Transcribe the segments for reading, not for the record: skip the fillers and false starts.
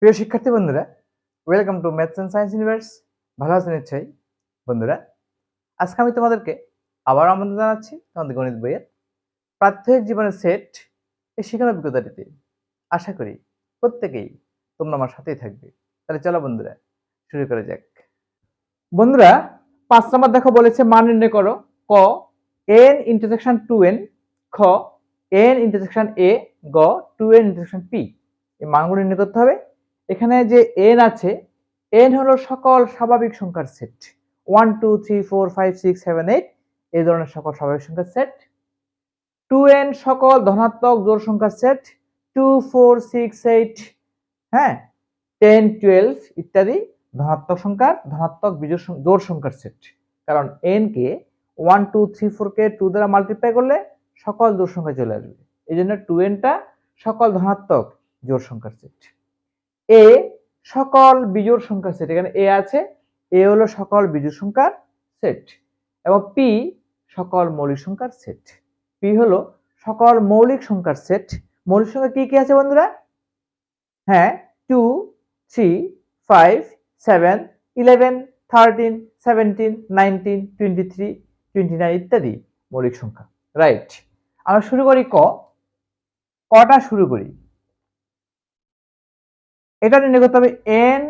প্রিয় শিক্ষার্থী বন্ধুরা, welcome to maths and science universe. ভালো আছেন নিশ্চয়ই বন্ধুরা। আজকে আমি তোমাদেরকে আবার আমন্ত্রণ জানাচ্ছি তোমাদের গণিত বইয়ের প্রাত্যহিক জীবনের সেট এই শিক্ষণ অভিজ্ঞতাটিতে। আশা করি প্রত্যেকেই তোমরা আমার সাথেই থাকবে। তাহলে চলো বন্ধুরা, শুরু করা যাক। বন্ধুরা, 5 নম্বর দেখো বলেছে মান নির্ণয় করো। ক n ইন্টারসেকশন 2n, খ n ইন্টারসেকশন a, গ 2n ইন্টারসেকশন p। এই মানগুলো নির্ণয় করতে হবে। এখানে যে n আছে, n হলো সকল স্বাভাবিক সংখ্যার সেট। 1 2 3 4 5 6 7 8 এই ধরনের সকল স্বাভাবিক সংখ্যার সেট। 2n সকল ধনাত্মক জোড় সংখ্যার সেট। 2 4 6 8, হ্যাঁ, 10 12 ইত্যাদি ধনাত্মক সংখ্যার ধনাত্মক বিজোড় জোড় সংখ্যার সেট। কারণ n কে 1 2 3 4 কে 2 দ্বারা মাল্টিপ্লাই করলে সকল জোড় সংখ্যা চলে আসবে। এই জন্য 2n টা সকল ধনাত্মক জোড় সংখ্যার সেট। a সকল বিজোড় সংখ্যার সেট। এখানে a আছে, a হলো সকল বিজোড় সংখ্যার সেট। এবং p সকল মৌলিক সংখ্যার সেট। p হলো সকল মৌলিক সংখ্যার সেট। মৌলিক সংখ্যা কি কি আছে বন্ধুরা? হ্যাঁ, 2 3 5 7 11 13 17 19 23 29 ইত্যাদি মৌলিক সংখ্যা। রাইট, আমরা শুরু করি কটা শুরু করি। এটা নির্ণয় করতে হবে n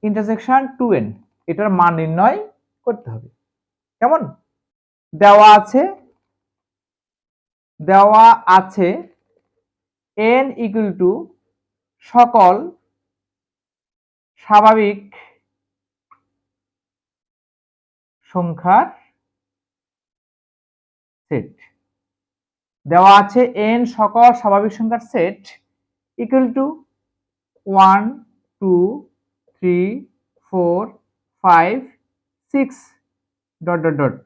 ইন্টারসেকশন 2n, এটার মান নির্ণয় করতে হবে। কেমন? দেওয়া আছে n ইকুয়াল টু সকল স্বাভাবিক সংখ্যার সেট। দেওয়া আছে n সকল স্বাভাবিক সংখ্যার set equal to 1 2 3 4 5 6 dot dot dot.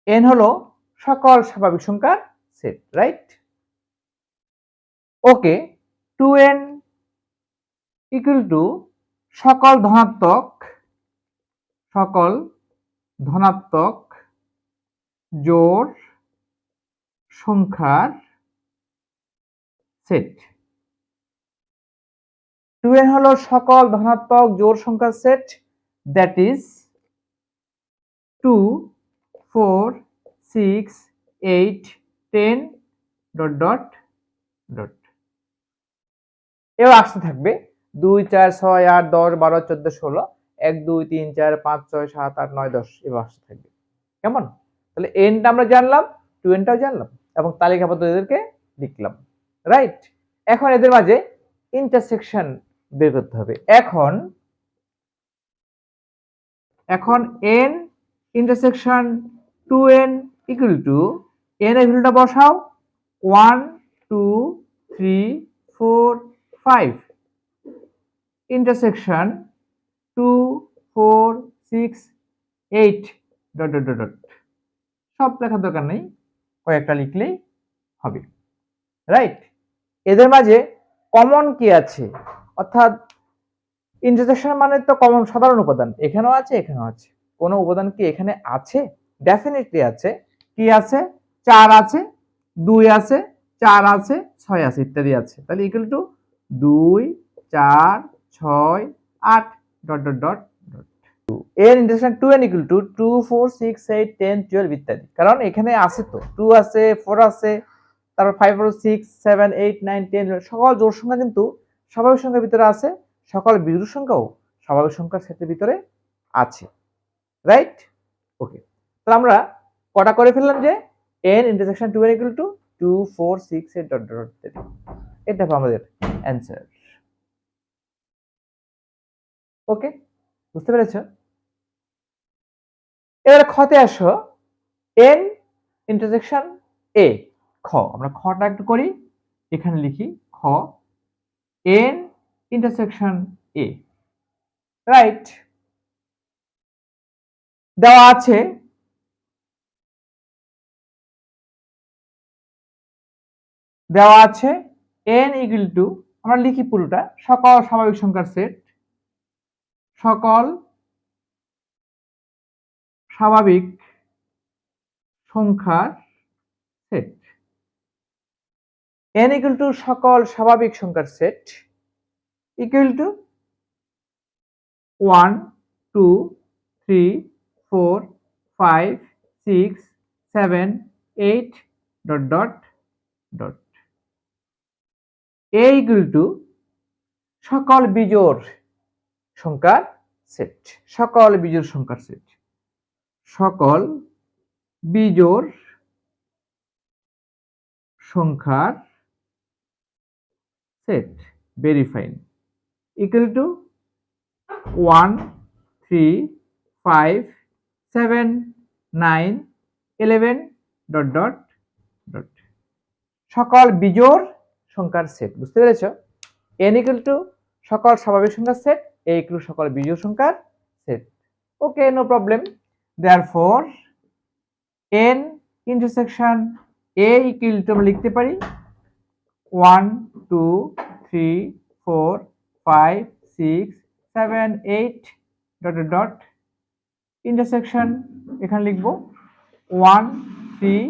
n হলো সকল স্বাভাবিক সংখ্যার সেট। রাইট, ওকে। 2n ইকুয়াল টু সকল ধনাত্মক জোড় সংখ্যার সেট। 2n হলো সকল ধনাত্মক জোড় সংখ্যার set. That is 2 4 6 8 10 dot dot dot. এবার আসতে থাকবে 2 4 6 8 10 12 14 16 1 2 3 4 5 6 7 8 9 10। এবার আসতে থাকবে। কেমন? তাহলে এনটা আমরা জানলাম, 2n টাও জানলাম এবং তালিকাবদ্ধ এদেরকে লিখলাম। রাইট, এখন এদের মাঝে ইন্টারসেকশন বের করতে হবে। এখন n intersection 2n equal two n এর ভ্যালুটা বসাও 1 2 3 4 5 ইন্টারসেকশন 2 4 6 8 ডট ডট ডট। সব লেখার দরকার নেই, কয়েকটা লিখলেই হবে। রাইট, এদের মাঝে কমন কি আছে? অর্থাৎ ইন্টারসেকশন মানে তো কমন সাধারণ উপাদান এখানেও আছে, এখানেও আছে। কোন উপাদান কি এখানে আছে? ডেফিনেটলি আছে। কি আছে? 4 আছে, 2 আছে, 4 আছে, 6 আছে ইত্যাদি আছে। তাহলে equal to 2 4 6 8 dot dot dot dot. এর ইন্টারসেকশন 2n ইকুয়াল টু 2 4 6 8 10 12 ইত্যাদি। কারণ এখানে আছে তো 2 আছে, 4 আছে, তারপর 5 4 6 7 8 9 10 সকল জোড় সংখ্যা কিন্তু স্বাভাবিক সংখ্যার ভিতরে আছে, সকল বিজোড় সংখ্যাও স্বাভাবিক সংখ্যার সেটের ভিতরে আছে। রাইট, ওকে। তাহলে আমরা কটা করে ফেললাম যে n intersection 2n equal two 2 4 6 8 dot dot dot. এটা হবে আমাদের অ্যানসার। ওকে, বুঝতে পেরেছো? এবার খতে আসো n ইন্টারসেকশন a, খ। আমরা খটা একটু করি, এখানে লিখি খ n ইন্টারসেকশন a। রাইট, দেওয়া আছে n ইকুয়াল টু, আমরা লিখি পুরোটা, সকল স্বাভাবিক সংখ্যার সেট। সকল স্বাভাবিক সংখ্যার সেট। n ইকুয়াল টু সকল স্বাভাবিক সংখ্যার set equal to 1 2 3 4 5 6 7 8 dot dot dot a equal two সকল বিজোড় সংখ্যার সেট, সকল বিজোড় সংখ্যার সেট, সকল বিজোড় সংখ্যার set very fine equal to 1 3 5 7 9 11 dot dot dot সকল বিজোড় সংখ্যার সেট। বুঝতে পেরেছ? n ইকুয়াল টু সকল স্বাভাবিক সংখ্যার সেট, a ইকুয়াল টু সকল বিজোড় সংখ্যার সেট। Okay, no problem. Therefore n intersection a equal to আমরা লিখতে পারি 1 2 3 4 5 6 7 8 ডট ডট ডট ইন্টারসেকশন এখানে লিখব 1 3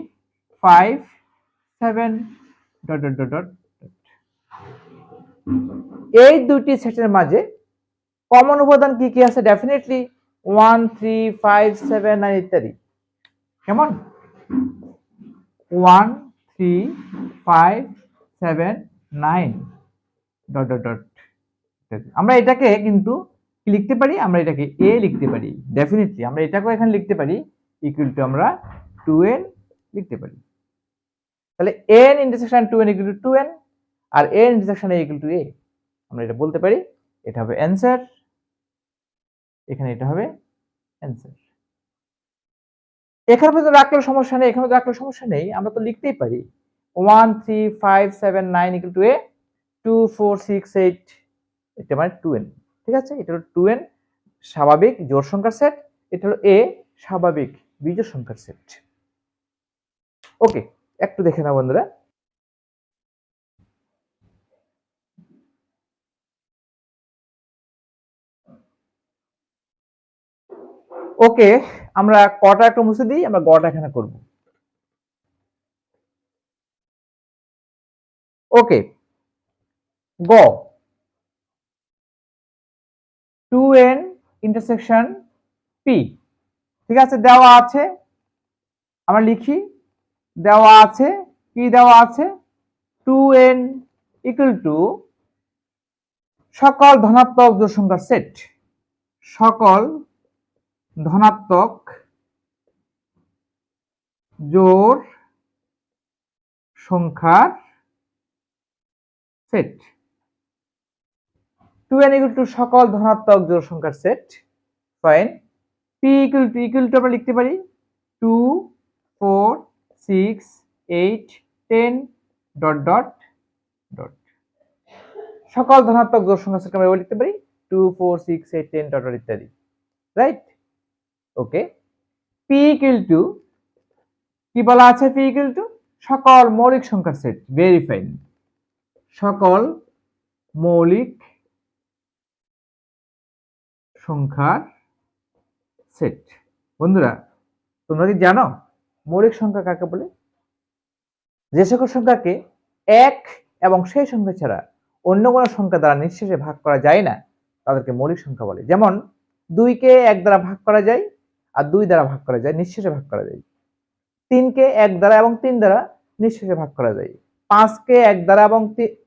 5 7 ডট ডট ডট ডট। এই দুটি সেটের মাঝে কমন উপাদান কি কি আছে? ডেফিনেটলি 1 3 5 7 9 ইত্যাদি। কেমন? 1 3 5 7 9 ডট ডট ডট। আমরা এটাকে কিন্তু কি লিখতে পারি? আমরা এটাকে a লিখতে পারি। ডেফিনেটলি আমরা এটাকেও এখানে লিখতে পারি ইকুয়াল টু আমরা 2n লিখতে পারি। তাহলে n intersection 2n equal to 2n আর a intersection a equal to a। আমরা এটা বলতে পারি, এটা হবে অ্যানসার, এখানে এটা হবে অ্যানসার। এখানে পর্যন্ত রাখলেও সমস্যা নেই, এখানে রাখলেও সমস্যা নেই, আমরা তো লিখতেই পারি 1 3 5 7 9 ইকুয়াল টু a 2 4 6 8, এটা মানে 2n। ঠিক আছে, এটা হলো 2n স্বাভাবিক জোড় সংখ্যার সেট, এটা হলো a স্বাভাবিক বিজোড় সংখ্যার সেট। ওকে, একটু দেখে নাও বন্ধুরা। ওকে, আমরা কটা একটু মুছে দিই, আমরা গটা এখানে করব। ওকে, গ 2n ইন্টারসেকশন p। ঠিক আছে, দেওয়া আছে, আমরা লিখি, দেওয়া আছে কি দেওয়া আছে 2n ইকুয়াল টু সকল ধনাত্মক জোড় সংখ্যার সেট, সকল ধনাত্মক জোড় সংখ্যার সেট। 2n ইকুয়াল টু সকল ধনাত্মক জোড় সংখ্যার set. Fine. p equal to আমরা লিখতে পারি 2 4 6 8 10 ডট ডট ডট। সকল ধনাত্মক জোড় সংখ্যার সেট আমরা লিখতে পারি 2 4 6 8 10 ডট ডট ইত্যাদি। রাইট? ওকে, p ইকুয়াল টু কি বলা আছে? p ইকুয়াল টু সকল মৌলিক সংখ্যার সেট। ভেরি ফাইন, সকল মৌলিক সংখ্যার সেট। বন্ধুরা, তোমরা কি জানো মৌলিক সংখ্যা কাকে বলে? যে সকল সংখ্যাকে এক এবং সেই সংখ্যা ছাড়া অন্য কোনো সংখ্যা দ্বারা নিঃশেষে ভাগ করা যায় না তাদেরকে মৌলিক সংখ্যা বলে। যেমন 2 কে 1 দ্বারা ভাগ করা যায় আর 2 দ্বারা ভাগ করা যায়, নিঃশেষে ভাগ করা যায়। 3 কে 1 দ্বারা এবং 3 দ্বারা নিঃশেষে ভাগ করা যায়। 5 কে 1 দ্বারা এবং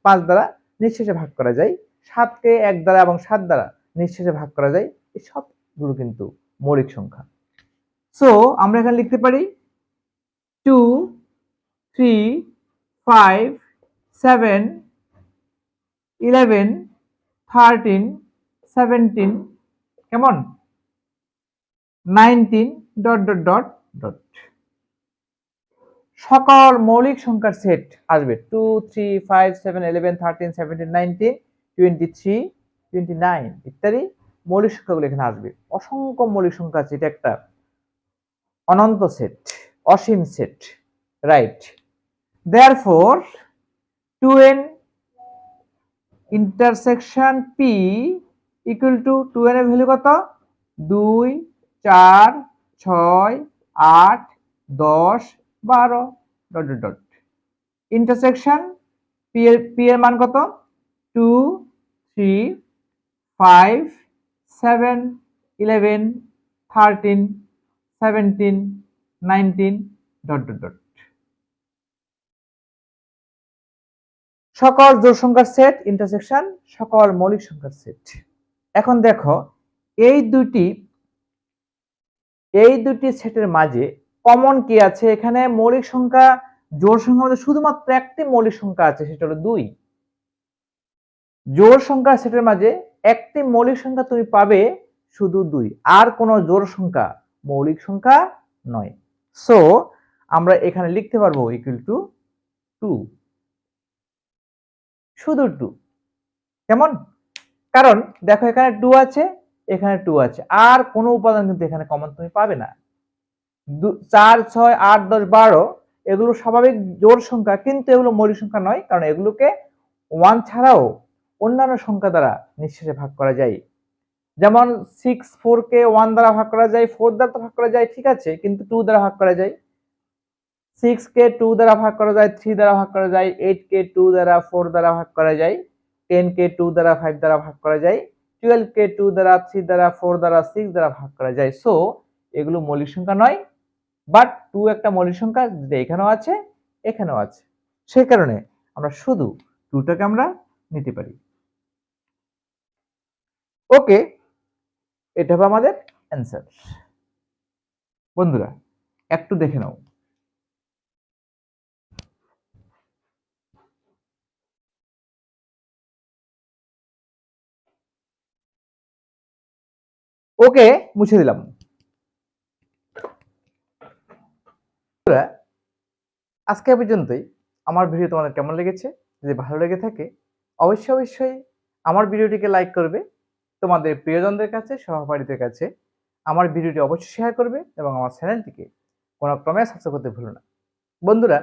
5 দ্বারা নিঃশেষে ভাগ করা যায়। 7 কে 1 দ্বারা এবং 7 দ্বারা নিঃশেষে ভাগ করা যায়। এই সবগুলো কিন্তু মৌলিক সংখ্যা। সো আমরা এখানে লিখতে পারি 2 3 5 7 11 13 17 কেমন 19 ডট ডট ডট ডট। সকল মৌলিক সংখ্যার সেট আসবে 2 3 5 7 11 13 17 19 23 29 ইত্যাদি মৌলিক সংখ্যাগুলো এখানে আসবে। অসংখ্য মৌলিক সংখ্যা আছে, এটা একটা অনন্ত সেট, অসীম সেট। Right? Therefore 2n intersection p equal to 2n এর ভ্যালু কত? 2 4 6 8 10 12 dot dot dot. Intersection P এর মান কত? 2 3 5 7 11 13 17 19 ডট ডট ডট। সকল জোড় সংখ্যার সেট ইন্টারসেকশন সকল মৌলিক সংখ্যার সেট। এখন দেখো এই দুটি সেটের মাঝে কমন কি আছে? এখানে মৌলিক সংখ্যা, জোড় সংখ্যার মধ্যে শুধুমাত্র একটি মৌলিক সংখ্যা আছে, সেটা হলো 2। জোড় সংখ্যার সেটের মাঝে একটি মৌলিক সংখ্যা তুমি পাবে শুধু 2, আর কোনো জোড় সংখ্যা মৌলিক সংখ্যা নয়। সো আমরা এখানে লিখতে পারবো ইকুয়াল টু 2, শুধু 2। কেমন? কারণ দেখো এখানে 2 আছে, এখানে 2 আছে, আর কোনো উপাদান কিন্তু এখানে কমন তুমি পাবে না। 4 6 8 10 12 এগুলো স্বাভাবিক জোড় সংখ্যা, কিন্তু এগুলো মৌলিক সংখ্যা নয়, কারণ এগুলোকে 1 ছাড়াও অন্যান্য সংখ্যা দ্বারা নিঃশেষে ভাগ করা যায়। যেমন 6 4 কে 1 দ্বারা ভাগ করা যায়, 4 দ্বারা তো ভাগ করা যায়, ঠিক আছে, কিন্তু 2 দ্বারা ভাগ করা যায়। 6 কে 2 দ্বারা ভাগ করা যায়, 3 দ্বারা ভাগ করা যায়, 8 কে 2 দ্বারা 4 দ্বারা ভাগ করা যায়, 10 কে 2 দ্বারা 5 দ্বারা ভাগ করা যায়, 12 কে 2 দ্বারা 3 দ্বারা 4 দ্বারা 6 দ্বারা ভাগ করা যায়। সো এগুলো মৌলিক সংখ্যা নয়, বাট 2 একটা মৌলিক সংখ্যা, যেটা এখানেও আছে এখানেও আছে। সেই কারণে আমরা শুধু 2টাকে আমরা নিতে পারি। ওকে, এটা হবে আমাদের অ্যান্সার। বন্ধুরা একটু দেখে নাও, ওকে মুছে দিলাম। আজকে পর্যন্তই। আমার ভিডিও তোমাদের কেমন লেগেছে? যদি ভালো লেগে থাকে অবশ্যই আমার ভিডিওটিকে লাইক করবে, তোমাদের প্রিয়জনদের কাছে, সহপাঠীদের কাছে আমার ভিডিওটি অবশ্যই শেয়ার করবে, এবং আমার চ্যানেলটিকে কোনো ক্রমে সাবস্ক্রাইব করতে ভুলো না। বন্ধুরা,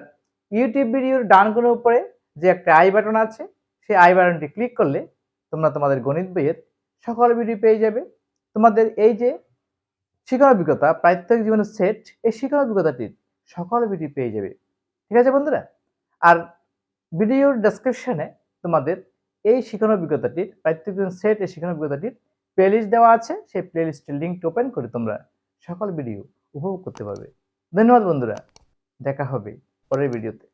ইউটিউব ভিডিওর ডান কোণের উপরে যে একটা আই বাটন আছে, সেই আই বাটনটি ক্লিক করলে তোমরা তোমাদের গণিত বইয়ের সকল ভিডিও পেয়ে যাবে। তোমাদের এই যে শিক্ষণ অভিজ্ঞতা প্রাত্যহিক জীবনের সেট, এই শিক্ষণ অভিজ্ঞতাটির সকল ভিডিও পেয়ে যাবে। ঠিক আছে বন্ধুরা? আর ভিডিওর ডেসক্রিপশনে তোমাদের এই শিক্ষণ অভিজ্ঞতাটির প্রাত্যহিক জীবন সেট, এই শিক্ষণ অভিজ্ঞতাটির প্লেলিস্ট দেওয়া আছে। সেই প্লেলিস্টের লিঙ্কটি ওপেন করে তোমরা সকল ভিডিও উপভোগ করতে পারবে। ধন্যবাদ বন্ধুরা, দেখা হবে পরের ভিডিওতে।